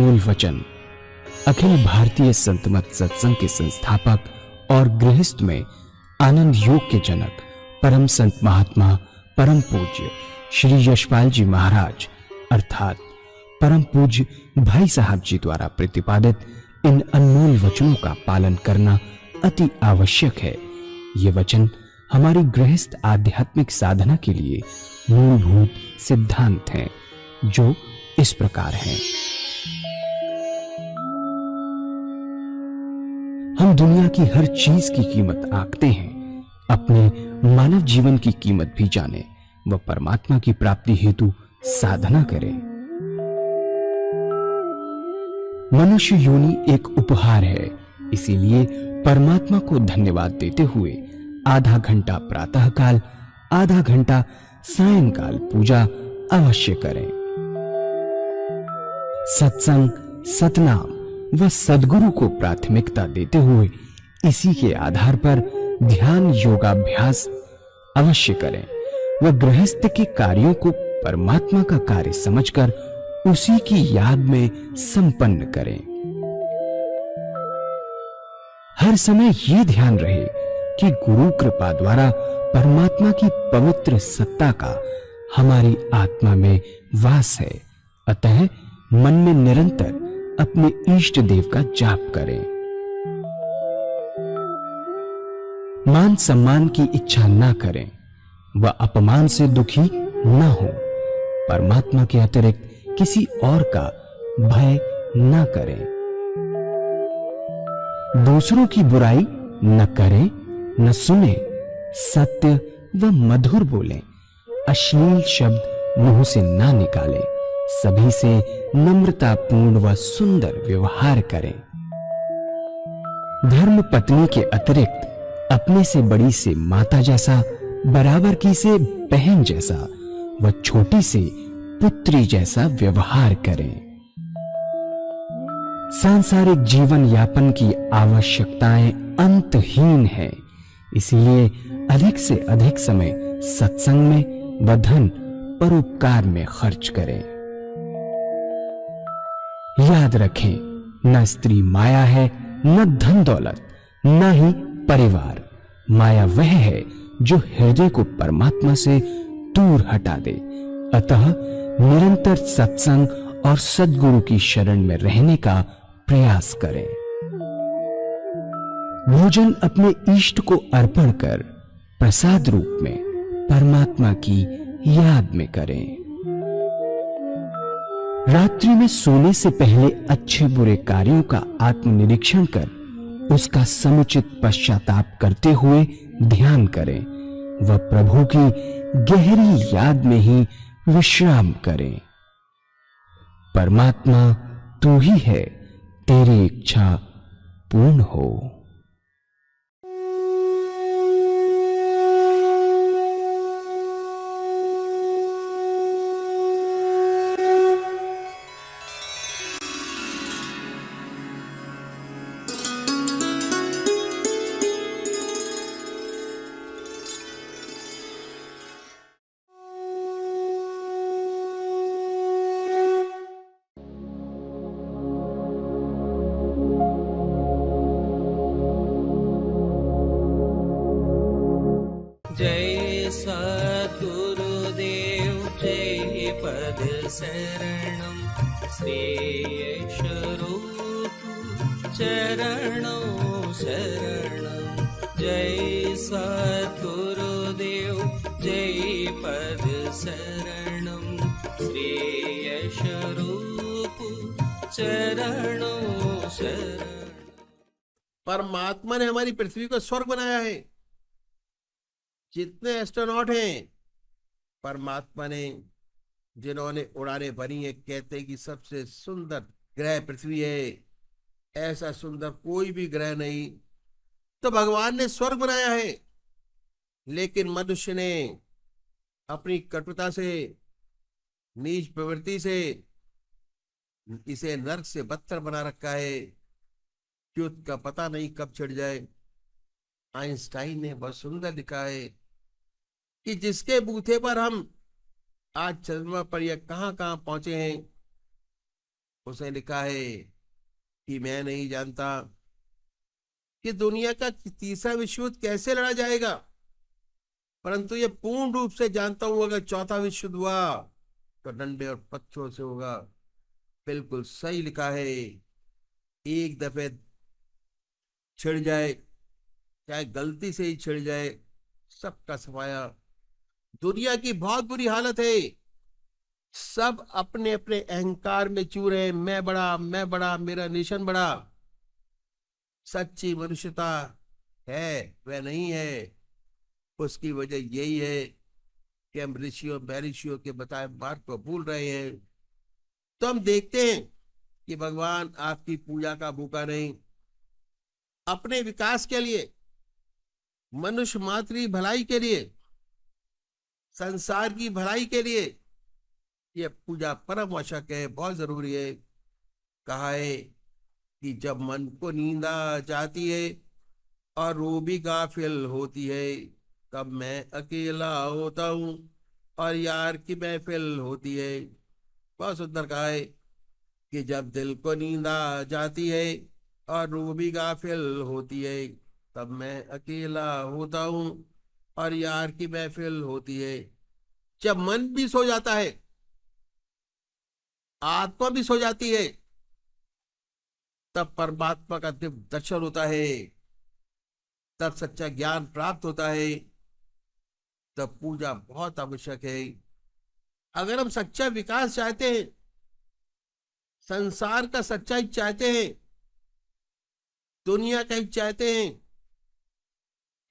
अनमोल वचन अखिल भारतीय संत मत सत्संग के संस्थापक और गृहस्थ में आनंद योग के जनक परम संत महात्मा परम पूज्य श्री यशपाल जी महाराज अर्थात परम पूज्य भाई साहब जी द्वारा प्रतिपादित इन अनमोल वचनों का पालन करना अति आवश्यक है। ये वचन हमारी गृहस्थ आध्यात्मिक साधना के लिए मूलभूत सिद्धांत हैं, जो इस प्रकार हैं। हम दुनिया की हर चीज की कीमत आंकते हैं, अपने मानव जीवन की कीमत भी जाने व परमात्मा की प्राप्ति हेतु साधना करें। मनुष्य योनि एक उपहार है, इसीलिए परमात्मा को धन्यवाद देते हुए आधा घंटा प्रातःकाल, आधा घंटा सायंकाल पूजा अवश्य करें। सत्संग, सतनाम व सद्गुरु को प्राथमिकता देते हुए इसी के आधार पर ध्यान योगाभ्यास अवश्य करें व गृहस्थ के कार्यों को परमात्मा का कार्य समझकर उसी की याद में संपन्न करें। हर समय यह ध्यान रहे कि गुरु कृपा द्वारा परमात्मा की पवित्र सत्ता का हमारी आत्मा में वास है, अतः मन में निरंतर अपने इष्ट देव का जाप करें। मान सम्मान की इच्छा ना करें व अपमान से दुखी ना हो। परमात्मा के अतिरिक्त किसी और का भय ना करें। दूसरों की बुराई न करें, न सुने, सत्य व मधुर बोलें, अश्लील शब्द मुंह से ना निकालें, सभी से नम्रतापूर्ण व सुंदर व्यवहार करें। धर्म पत्नी के अतिरिक्त अपने से बड़ी से माता जैसा, बराबर की से बहन जैसा व छोटी से पुत्री जैसा व्यवहार करें। सांसारिक जीवन यापन की आवश्यकताएं अंतहीन है, इसलिए अधिक से अधिक समय सत्संग में व धन परोपकार में खर्च करें। याद रखें, न स्त्री माया है, न धन दौलत, न ही परिवार। माया वह है जो हृदय को परमात्मा से दूर हटा दे। अतः निरंतर सत्संग और सद्गुरु की शरण में रहने का प्रयास करें। भोजन अपने इष्ट को अर्पण कर प्रसाद रूप में परमात्मा की याद में करें। रात्रि में सोने से पहले अच्छे बुरे कार्यों का आत्मनिरीक्षण कर उसका समुचित पश्चाताप करते हुए ध्यान करें व प्रभु की गहरी याद में ही विश्राम करें। परमात्मा तू ही है, तेरी इच्छा पूर्ण हो। जय सद्गुरुदेव जय पद शरणम श्रेयस रूप चरणों शरणम। जय सद्गुरुदेव जय पद शरणम श्रेयस रूप चरणों शरण। परमात्मा ने हमारी पृथ्वी को स्वर्ग बनाया है। जितने एस्ट्रोनॉट हैं, परमात्मा ने जिन्होंने उड़ाने भरी है, कहते हैं कि सबसे सुंदर ग्रह पृथ्वी है, ऐसा सुंदर कोई भी ग्रह नहीं। तो भगवान ने स्वर्ग बनाया है, लेकिन मनुष्य ने अपनी कटुता से, नीच प्रवृत्ति से इसे नरक से बदतर बना रखा है। युद्ध का पता नहीं कब छिड़ जाए। आइंस्टाइन ने बहुत सुंदर लिखा है कि जिसके बूथे पर हम आज चंद्रमा पर या कहां कहां पहुंचे हैं, उसने लिखा है कि मैं नहीं जानता कि दुनिया का तीसरा विश्व युद्ध कैसे लड़ा जाएगा, परंतु ये पूर्ण रूप से जानता हूं अगर चौथा विश्व युद्ध हुआ तो डंडे और पत्थरों से होगा। बिल्कुल सही लिखा है। एक दफे छिड़ जाए, चाहे गलती से ही छिड़ जाए, सबका सफाया। दुनिया की बहुत बुरी हालत है। सब अपने अपने अहंकार में चूर है, मैं बड़ा, मेरा नेशन बड़ा। सच्ची मनुष्यता है वह नहीं है। उसकी वजह यही है कि हम ऋषियों महर्षियों के बताए मार्ग को भूल रहे हैं। तो हम देखते हैं कि भगवान आपकी पूजा का भूखा नहीं, अपने विकास के लिए, मनुष्य मात्र की भलाई के लिए, संसार की भलाई के लिए ये पूजा परम आवश्यक है, बहुत जरूरी है। कहा है कि जब मन को नींद आ जाती है और वो भी गाफिल होती है, तब मैं अकेला होता हूँ और यार की महफिल होती है। बहुत सुंदर कहा है कि जब दिल को नींद आ जाती है और रूह भी गाफिल होती है, तब मैं अकेला होता हूँ और यार की महफिल होती है। जब मन भी सो जाता है, आत्मा भी सो जाती है, तब परमात्मा का दिव्य दर्शन होता है, तब सच्चा ज्ञान प्राप्त होता है, तब पूजा बहुत आवश्यक है। अगर हम सच्चा विकास चाहते हैं, संसार का सच्चाई चाहते हैं, दुनिया का हित चाहते हैं,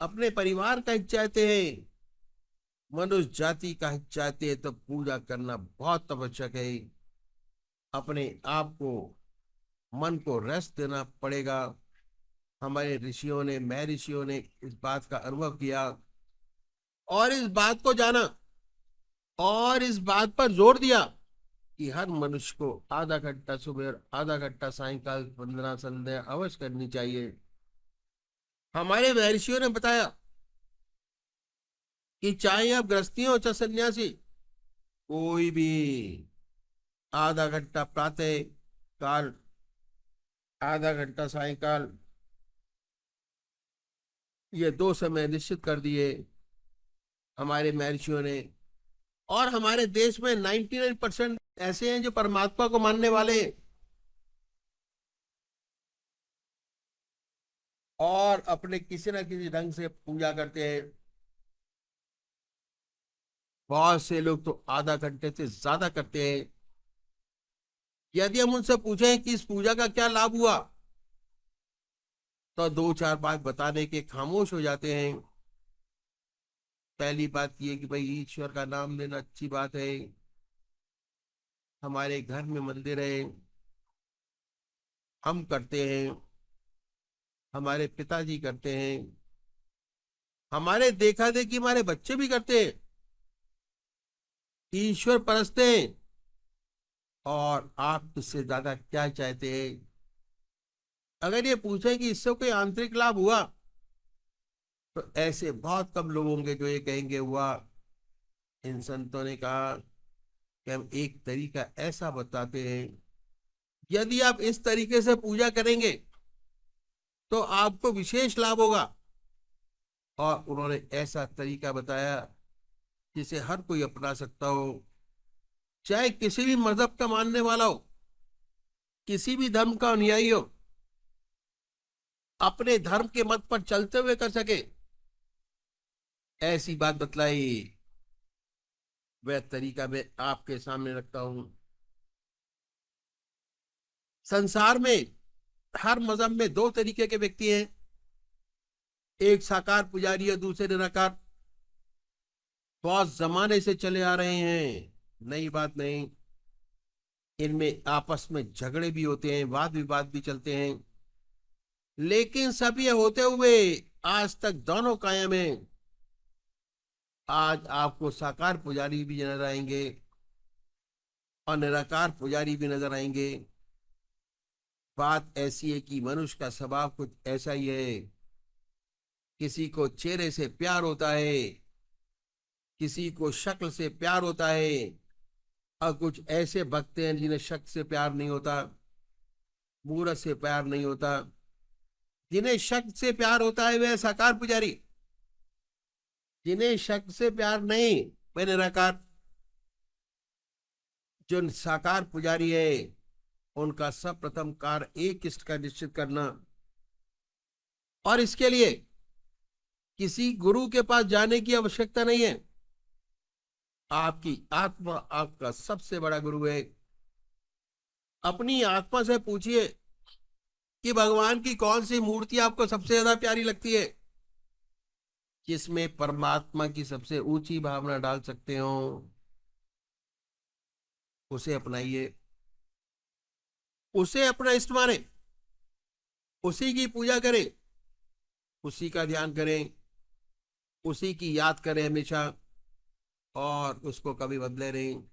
अपने परिवार का हित चाहते हैं, मनुष्य जाति का हित चाहते हैं, तो पूजा करना बहुत आवश्यक है। अपने आप को, मन को रेस्ट देना पड़ेगा। हमारे ऋषियों ने, महर्षियों ने इस बात का अनुभव किया और इस बात को जाना और इस बात पर जोर दिया कि हर मनुष्य को आधा घंटा सुबह और आधा घंटा सायंकाल वंदना संध्या अवश्य करनी चाहिए। हमारे महर्षियों ने बताया कि चाहे आप गृहस्थी हो चाहे सन्यासी, कोई भी आधा घंटा प्रातः काल, आधा घंटा सायंकाल, ये 2 समय निश्चित कर दिए हमारे महर्षियों ने। और हमारे देश में 99% ऐसे हैं जो परमात्मा को मानने वाले और अपने किसी न किसी ढंग से पूजा करते हैं। बहुत से लोग तो आधा घंटे से ज्यादा करते हैं। यदि हम उनसे पूछें कि इस पूजा का क्या लाभ हुआ, तो 2-4 बात बताने के खामोश हो जाते हैं। पहली बात यह कि भाई ईश्वर का नाम लेना अच्छी बात है, हमारे घर में मंदिर है, हम करते हैं, हमारे पिताजी करते हैं, हमारे देखा देखी हमारे बच्चे भी करते हैं, ईश्वर परस्ते हैं। और आप इससे ज्यादा क्या चाहते हैं? अगर ये पूछे कि इससे कोई आंतरिक लाभ हुआ, तो ऐसे बहुत कम लोग होंगे जो ये कहेंगे हुआ। इन संतों ने कहा कि हम एक तरीका ऐसा बताते हैं, यदि आप इस तरीके से पूजा करेंगे तो आपको विशेष लाभ होगा। और उन्होंने ऐसा तरीका बताया जिसे हर कोई अपना सकता हो, चाहे किसी भी मजहब का मानने वाला हो, किसी भी धर्म का अनुयायी हो, अपने धर्म के मत पर चलते हुए कर सके। ऐसी बात बतलाई, वह तरीका मैं आपके सामने रखता हूं। संसार में हर मजहब में 2 तरीके के व्यक्ति हैं, एक साकार पुजारी और दूसरे निराकार। बहुत जमाने से चले आ रहे हैं, नई बात नहीं। इनमें आपस में झगड़े भी होते हैं, वाद विवाद भी चलते हैं, लेकिन सब ये होते हुए आज तक दोनों कायम हैं। आज आपको साकार पुजारी भी नजर आएंगे और निराकार पुजारी भी नजर आएंगे। बात ऐसी है कि मनुष्य का स्वभाव कुछ ऐसा ही है। किसी को चेहरे से प्यार होता है, किसी को शक्ल से प्यार होता है, और कुछ ऐसे भक्त हैं जिन्हें शक्त से प्यार नहीं होता, मूरत से प्यार नहीं होता। जिन्हें शक्त से प्यार होता है वे साकार पुजारी, जिन्हें शक्त से प्यार नहीं वे निराकार। जो साकार पुजारी है उनका सब प्रथम कार्य एक इष्ट का निश्चित करना, और इसके लिए किसी गुरु के पास जाने की आवश्यकता नहीं है। आपकी आत्मा आपका सबसे बड़ा गुरु है। अपनी आत्मा से पूछिए कि भगवान की कौन सी मूर्ति आपको सबसे ज्यादा प्यारी लगती है, जिसमें परमात्मा की सबसे ऊंची भावना डाल सकते हो, उसे अपनाइए, उसे अपना इष्ट माने, उसी की पूजा करें, उसी का ध्यान करें, उसी की याद करें हमेशा, और उसको कभी बदले नहीं।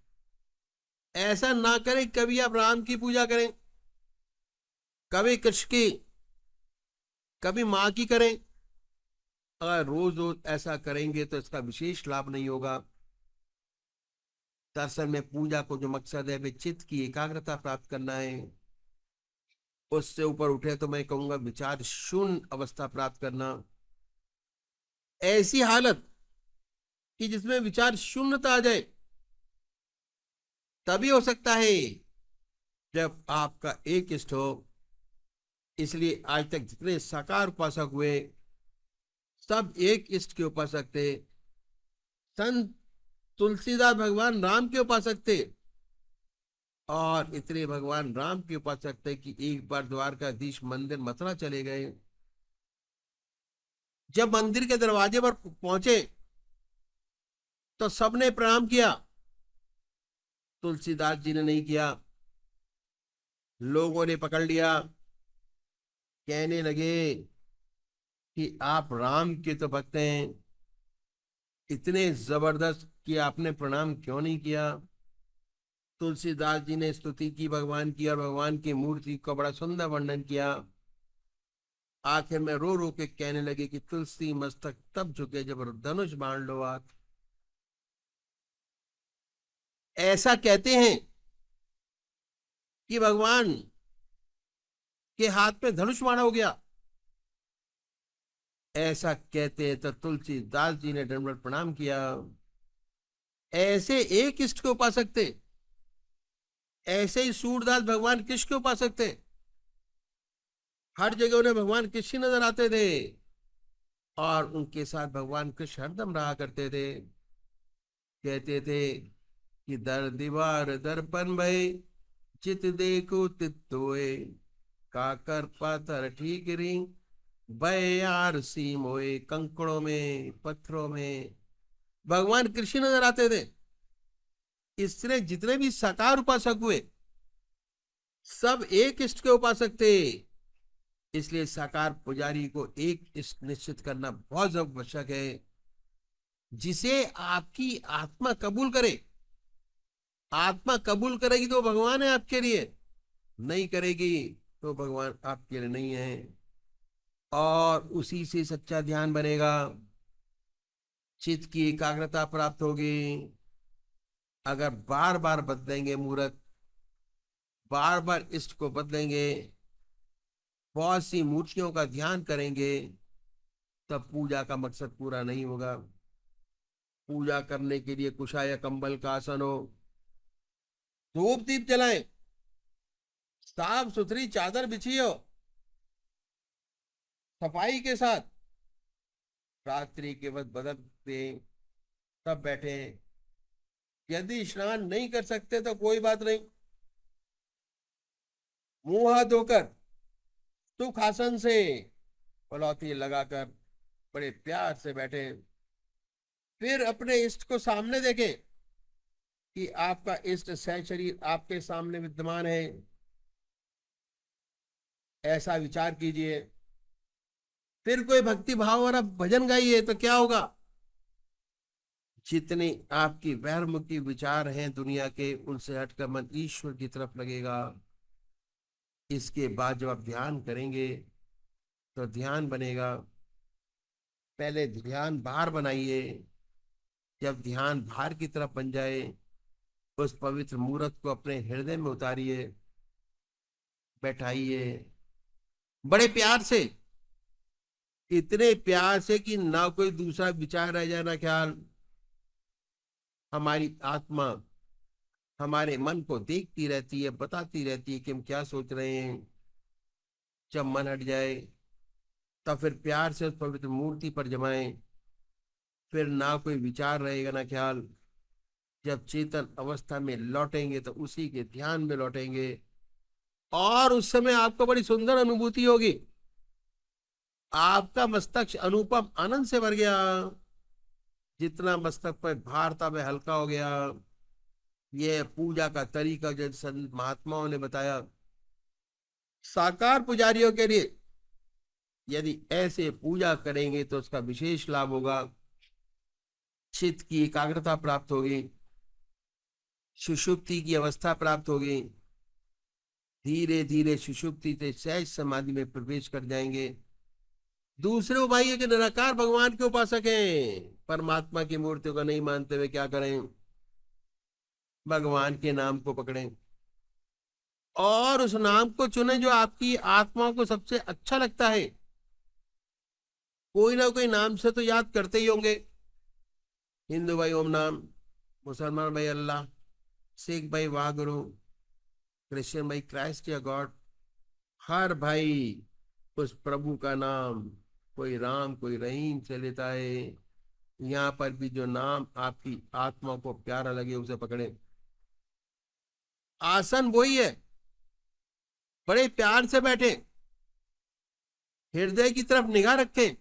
ऐसा ना करें कभी आप राम की पूजा करें, कभी कृष्ण की, कभी माँ की करें। अगर रोज रोज ऐसा करेंगे तो इसका विशेष लाभ नहीं होगा। दरअसल में पूजा को जो मकसद है वे चित्त की एकाग्रता प्राप्त करना है। उससे ऊपर उठे तो मैं कहूंगा विचार शून्य अवस्था प्राप्त करना। ऐसी हालत कि जिसमें विचार शून्यता आ जाए तभी हो सकता है जब आपका एक इष्ट हो। इसलिए आज तक जितने साकार उपासक हुए सब एक इष्ट के उपासक थे। संत तुलसीदास भगवान राम के उपासक थे, और इतने भगवान राम के उपासक थे कि एक बार द्वारकाधीश मंदिर मथुरा चले गए। जब मंदिर के दरवाजे पर पहुंचे तो सबने प्रणाम किया, तुलसीदास जी ने नहीं किया। लोगों ने पकड़ लिया, कहने लगे कि आप राम के तो भक्त हैं, इतने जबरदस्त कि आपने प्रणाम क्यों नहीं किया। तुलसीदास जी ने स्तुति की भगवान की, और भगवान की मूर्ति का बड़ा सुंदर वर्णन किया। आखिर में रो रो के कहने लगे कि तुलसी मस्तक तब झुके जब धनुष बाण लो आप। ऐसा कहते हैं कि भगवान के हाथ में धनुष बाण हो गया। ऐसा कहते हैं तो तुलसीदास जी ने दंडवत प्रणाम किया। ऐसे एक इष्ट के उपासक थे। ऐसे ही सूरदास भगवान कृष्ण के उपासक थे। हर जगह उन्हें भगवान कृष्ण नजर आते थे, और उनके साथ भगवान कृष्ण हरदम रहा करते थे। कहते थे कि दर दीवार दर्पण भय, चित देखो तित होए, काकर पातर ठीक रिंग, बयार सी मोए। कंकड़ों में पत्थरों में भगवान कृष्ण नजर आते थे। इसलिए जितने भी साकार उपासक हुए सब एक इष्ट के उपासक थे। इसलिए साकार पुजारी को एक इष्ट निश्चित करना बहुत आवश्यक है, जिसे आपकी आत्मा कबूल करे। आत्मा कबूल करेगी तो भगवान है आपके लिए, नहीं करेगी तो भगवान आपके लिए नहीं है। और उसी से सच्चा ध्यान बनेगा, चित्त की एकाग्रता प्राप्त होगी। अगर बार बार बदलेंगे मूर्त, बार बार इष्ट को बदलेंगे, बहुत सी मूर्तियों का ध्यान करेंगे, तब पूजा का मकसद पूरा नहीं होगा। पूजा करने के लिए कुशा या कंबल का आसन हो, धूप दीप जलाएं, साफ सुथरी चादर बिछी हो, सफाई के साथ रात्रि के वक्त बदल दें, तब बैठे। यदि स्नान नहीं कर सकते तो कोई बात नहीं, मुंह हाथ धोकर सुख आसन से पलौती लगाकर बड़े प्यार से बैठे। फिर अपने इष्ट को सामने देखें कि आपका इष्ट सहशरीर आपके सामने विद्यमान है। ऐसा विचार कीजिए। फिर कोई भक्ति भाव वाला भजन गाइए तो क्या होगा। जितने आपकी वैरमुखी विचार हैं दुनिया के, उनसे हटकर मन ईश्वर की तरफ लगेगा। इसके बाद जब आप ध्यान करेंगे तो ध्यान बनेगा। पहले ध्यान भार बनाइए। जब ध्यान भार की तरफ बन जाए उस पवित्र मूर्त को अपने हृदय में उतारिए, बैठाइए बड़े प्यार से, इतने प्यार से कि ना कोई दूसरा विचार रह जाए, ना ख्याल। हमारी आत्मा हमारे मन को देखती रहती है, बताती रहती है कि हम क्या सोच रहे हैं। जब मन हट जाए तब फिर प्यार से उस पवित्र मूर्ति पर जमाएं, फिर ना कोई विचार रहेगा ना ख्याल। जब चेतन अवस्था में लौटेंगे तो उसी के ध्यान में लौटेंगे, और उस समय आपको बड़ी सुंदर अनुभूति होगी। आपका मस्तक अनुपम आनंद से भर गया, जितना मस्तक पर भार था वह हल्का हो गया। यह पूजा का तरीका जो संत महात्माओं ने बताया, साकार पुजारियों के लिए यदि ऐसे पूजा करेंगे तो उसका विशेष लाभ होगा। चित्त की एकाग्रता प्राप्त होगी, सुषुप्ति की अवस्था प्राप्त होगी। धीरे धीरे सुषुप्ति से सहज समाधि में प्रवेश कर जाएंगे। दूसरे उपाय है कि निराकार भगवान के उपासक हैं, परमात्मा की मूर्तियों का नहीं मानते हुए क्या करें, भगवान के नाम को पकड़ें और उस नाम को चुने जो आपकी आत्मा को सबसे अच्छा लगता है। कोई ना कोई नाम से तो याद करते ही होंगे। हिंदू भाई ओम नाम, मुसलमान भाई अल्लाह, सिख भाई वाहगुरु, क्रिश्चियन भाई क्राइस्ट या गॉड। हर भाई उस प्रभु का नाम, कोई राम कोई रहीम से लेता है। यहाँ पर भी जो नाम आपकी आत्मा को प्यारा लगे उसे पकड़े। आसन वही है, बड़े प्यार से बैठे, हृदय की तरफ निगाह रखें,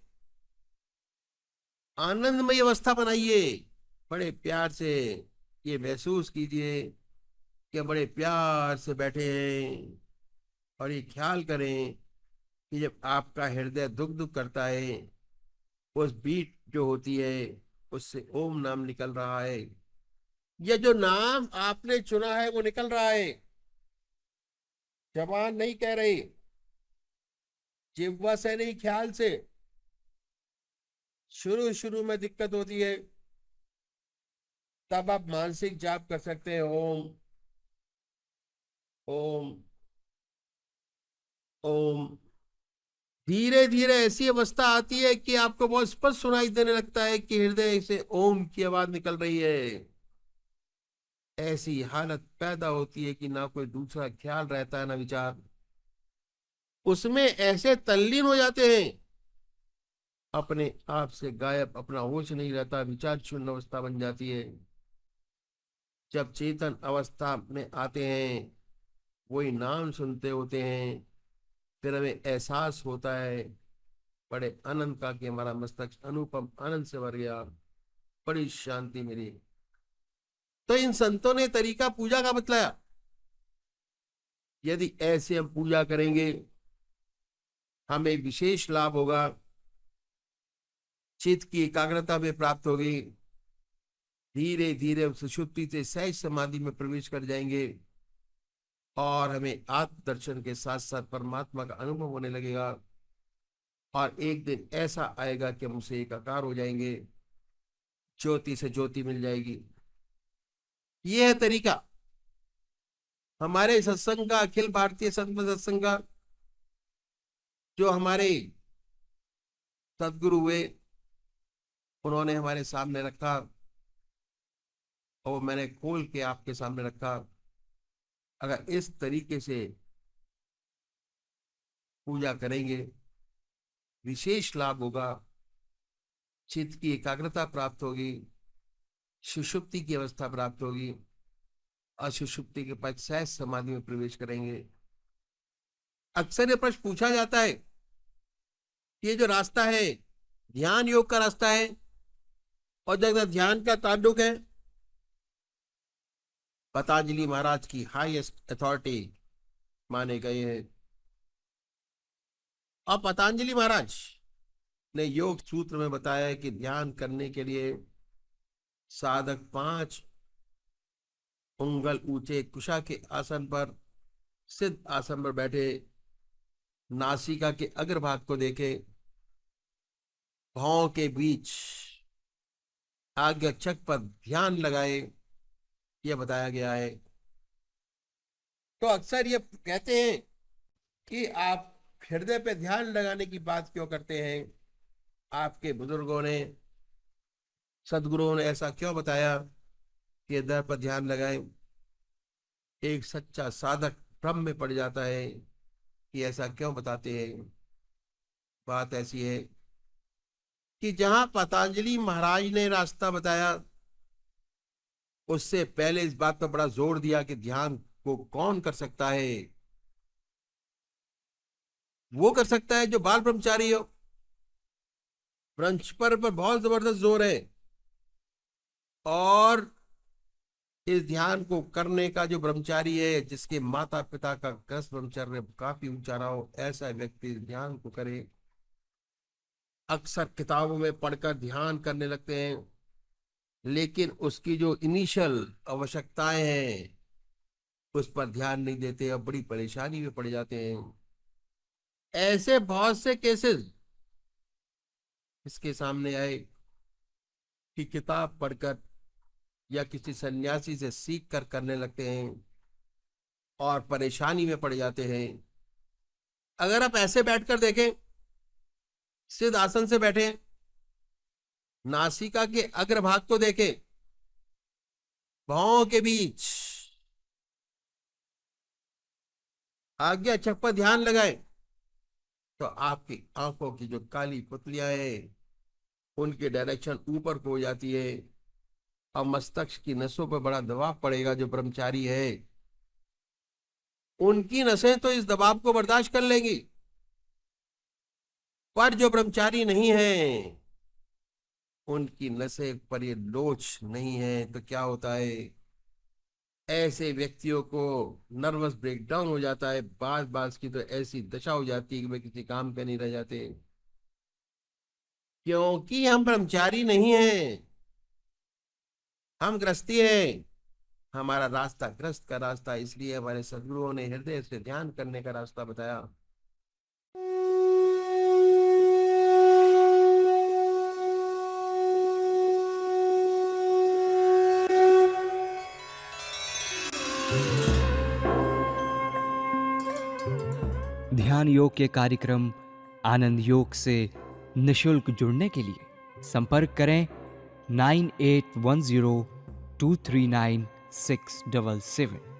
आनंदमय अवस्था बनाइए। बड़े प्यार से ये महसूस कीजिए कि बड़े प्यार से बैठे हैं, और ये ख्याल करें कि जब आपका हृदय दुख दुख करता है, उस बीट जो होती है उससे ओम नाम निकल रहा है। ये जो नाम आपने चुना है वो निकल रहा है, जबान नहीं कह रही, जिह्वा से नहीं, ख्याल से। शुरू शुरू में दिक्कत होती है, तब आप मानसिक जाप कर सकते हैं, ओम ओम ओम। धीरे धीरे ऐसी अवस्था आती है कि आपको बहुत स्पष्ट सुनाई देने लगता है कि हृदय से ओम की आवाज निकल रही है। ऐसी हालत पैदा होती है कि ना कोई दूसरा ख्याल रहता है ना विचार, उसमें ऐसे तल्लीन हो जाते हैं, अपने आप से गायब, अपना होश नहीं रहता, विचार शून्य अवस्था बन जाती है। जब चेतन अवस्था में आते हैं, वही नाम सुनते होते हैं, फिर हमें एहसास होता है बड़े आनंद का कि हमारा मस्तक अनुपम आनंद से भर गया, बड़ी शांति मिली। तो इन संतों ने तरीका पूजा का बतलाया। यदि ऐसे हम पूजा करेंगे हमें विशेष लाभ होगा, चित्त की एकाग्रता में प्राप्त होगी। धीरे धीरे हम सुषुप्ति से सहज समाधि में प्रवेश कर जाएंगे, और हमें आत्म दर्शन के साथ साथ परमात्मा का अनुभव होने लगेगा। और एक दिन ऐसा आएगा कि हम उसे एकाकार हो जाएंगे, ज्योति से ज्योति मिल जाएगी। यह है तरीका हमारे सत्संग का, अखिल भारतीय संत सत्संग का, जो हमारे सदगुरु हुए उन्होंने हमारे सामने रखा, और मैंने खोल के आपके सामने रखा। अगर इस तरीके से पूजा करेंगे विशेष लाभ होगा, चित्त की एकाग्रता प्राप्त होगी, सुषुप्ति की अवस्था प्राप्त होगी, और सुषुप्ति के बाद सहज समाधि में प्रवेश करेंगे। अक्सर ये प्रश्न पूछा जाता है, ये जो रास्ता है ध्यान योग का रास्ता है, और जगह ध्यान का ताल्लुक है पतंजलि महाराज की हाईएस्ट अथॉरिटी माने गए हैं। और पतंजलि महाराज ने योग सूत्र में बताया है कि ध्यान करने के लिए साधक 5 उंगल ऊंचे कुशा के आसन पर, सिद्ध आसन पर बैठे, नासिका के अग्रभाग को देखे, भौं के बीच आज्ञाचक्र पर ध्यान लगाए, यह बताया गया है। तो अक्सर ये कहते हैं कि आप हृदय पे ध्यान लगाने की बात क्यों करते हैं। आपके बुजुर्गों ने, सदगुरुओं ने ऐसा क्यों बताया कि हृदय पर ध्यान लगाएं। एक सच्चा साधक भ्रम में पड़ जाता है कि ऐसा क्यों बताते हैं। बात ऐसी है कि जहां पतंजलि महाराज ने रास्ता बताया, उससे पहले इस बात पर बड़ा जोर दिया कि ध्यान को कौन कर सकता है। वो कर सकता है जो बाल ब्रह्मचारी हो। पर बहुत जबरदस्त जोर है। और इस ध्यान को करने का जो ब्रह्मचारी है, जिसके माता पिता का ग्रस्त ब्रह्मचर्य काफी ऊंचा रहा हो, ऐसा व्यक्ति इस ध्यान को करे। अक्सर किताबों में पढ़कर ध्यान करने लगते हैं, लेकिन उसकी जो इनिशियल आवश्यकताएं हैं उस पर ध्यान नहीं देते और बड़ी परेशानी में पड़ जाते हैं। ऐसे बहुत से केसेस इसके सामने आए कि किताब पढ़कर या किसी सन्यासी से सीख कर करने लगते हैं और परेशानी में पड़ जाते हैं। अगर आप ऐसे बैठकर देखें, सिद्ध आसन से बैठे, नासिका के अग्रभाग को देखें, भौं के बीच आज्ञा चक्र पर ध्यान लगाए, तो आपकी आंखों की जो काली पुतलियां हैं उनकी डायरेक्शन ऊपर को हो जाती है और मस्तिष्क की नसों पर बड़ा दबाव पड़ेगा। जो ब्रह्मचारी है उनकी नसें तो इस दबाव को बर्दाश्त कर लेंगी, पर जो ब्रह्मचारी नहीं है उनकी नसें पर ये लोच नहीं है। तो क्या होता है, ऐसे व्यक्तियों को नर्वस ब्रेकडाउन हो जाता है। बास बास की तो ऐसी दशा हो जाती है कि वे किसी काम पे नहीं रह जाते, क्योंकि हम ब्रह्मचारी नहीं हैं, हम गृहस्थी हैं। हमारा रास्ता ग्रस्त का रास्ता, इसलिए हमारे सदगुरुओं ने हृदय से ध्यान करने का रास्ता बताया। ध्यान योग के कार्यक्रम आनंद योग से निशुल्क जुड़ने के लिए संपर्क करें 9810239677।